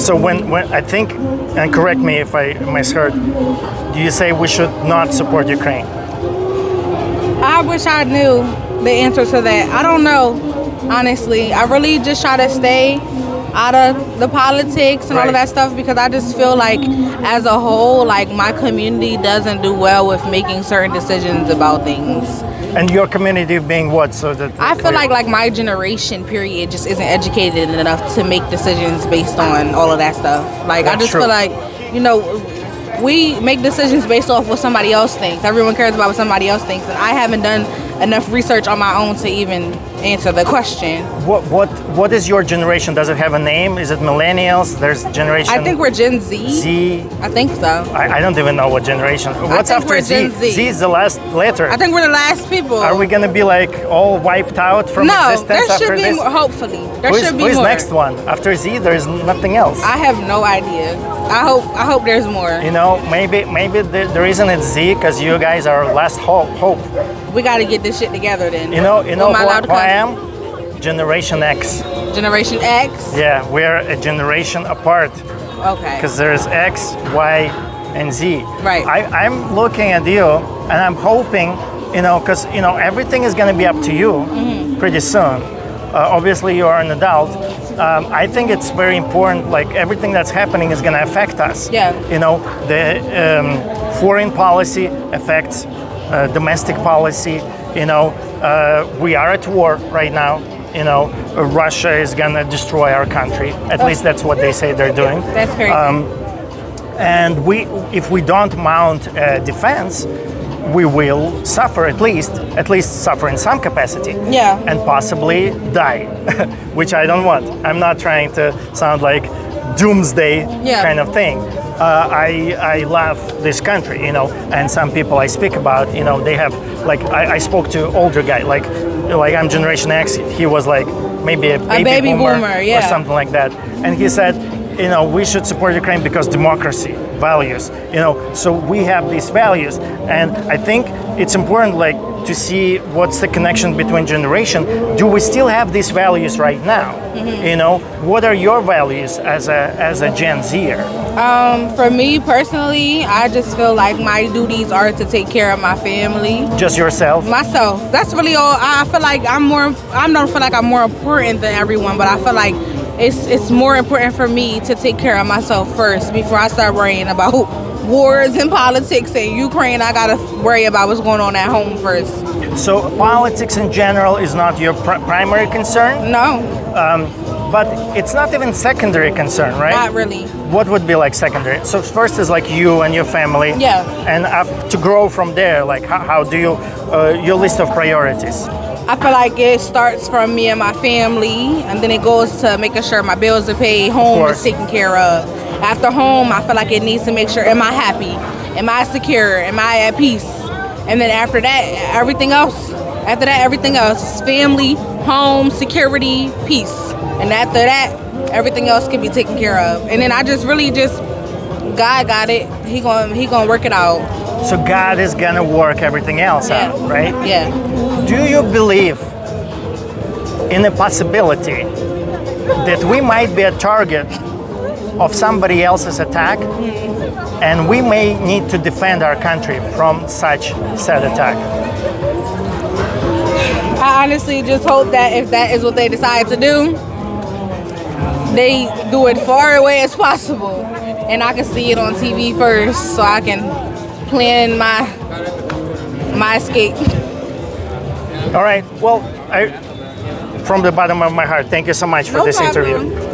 So when I think, and correct me if I misheard, do you say we should not support Ukraine? I wish I knew the answer to that. I don't know, honestly. I really just try to stay out of the politics and all of Right. that stuff because I just feel like as a whole, like my community doesn't do well with making certain decisions about things. And your community being what? So that I feel like my generation period just isn't educated enough to make decisions based on all of that stuff. Like I That's just true. feel like, you know, we make decisions based off what somebody else thinks. Everyone cares about what somebody else thinks, and I haven't done enough research on my own to even answer the question. what is your generation? Does it have a name? Is it millennials? There's generation I think we're Gen Z. Z. I think so. I don't even know what generation. What's think after we're Z? Gen Z. Z is the last letter. I think we're the last people. Are we gonna be like all wiped out from No, existence there after should be this? more, hopefully. There Who is, should be who is more. next one? After Z, there is nothing else. I have no idea. I hope there's more. You know, maybe the reason it's Z because you guys are last hope. We got to get this shit together then. You know Am I allowed to who I come? am? Generation X. Generation X. Yeah, we're a generation apart Okay. because there's X, Y, and Z. Right. I'm looking at you and I'm hoping, because everything is going to be up to you Mm-hmm. pretty soon. Obviously, you are an adult. I think it's very important. Like everything that's happening is going to affect us. Yeah. The foreign policy affects domestic policy. We are at war right now. Russia is going to destroy our country. At least that's what they say they're doing. That's crazy. And if we don't mount defense, we will suffer at least suffer in some capacity. Yeah. And possibly die, which I don't want. I'm not trying to sound like doomsday Yeah. kind of thing. I love this country, and some people I speak about, they have I spoke to older guy, like I'm Generation X. He was like maybe a baby boomer, yeah. or something like that, and he said, we should support Ukraine because democracy, values, so we have these values, and I think it's important to see what's the connection between generation. Do we still have these values right now? Mm-hmm. What are your values as a Gen Zer? For me personally, I just feel like my duties are to take care of my family. Just yourself? Myself. That's really all. I feel like I don't feel like I'm more important than everyone, but I feel like it's more important for me to take care of myself first before I start worrying about wars and politics and Ukraine. I gotta worry about what's going on at home first. So politics in general is not your primary concern, No, but it's not even secondary concern, right? not really. What would be like secondary? So first is like you and your family. Yeah. And to grow from there, like how do you, your list of priorities? I feel like it starts from me and my family, and then it goes to making sure my bills are paid, home course. is taken care of. After home, I feel like it needs to make sure, am I happy? Am I secure? Am I at peace? And then after that, everything else. After that, everything else. Family, home, security, peace. And after that, everything else can be taken care of. And then I just really God got it. He gonna work it out. So God is gonna work everything else Yeah. out, right? Yeah. Do you believe in the possibility that we might be a target of somebody else's attack, and we may need to defend our country from such said attack? I honestly just hope that if that is what they decide to do, they do it far away as possible, and I can see it on TV first, so I can plan my escape. All right. Well, from the bottom of my heart, thank you so much for No this problem. interview.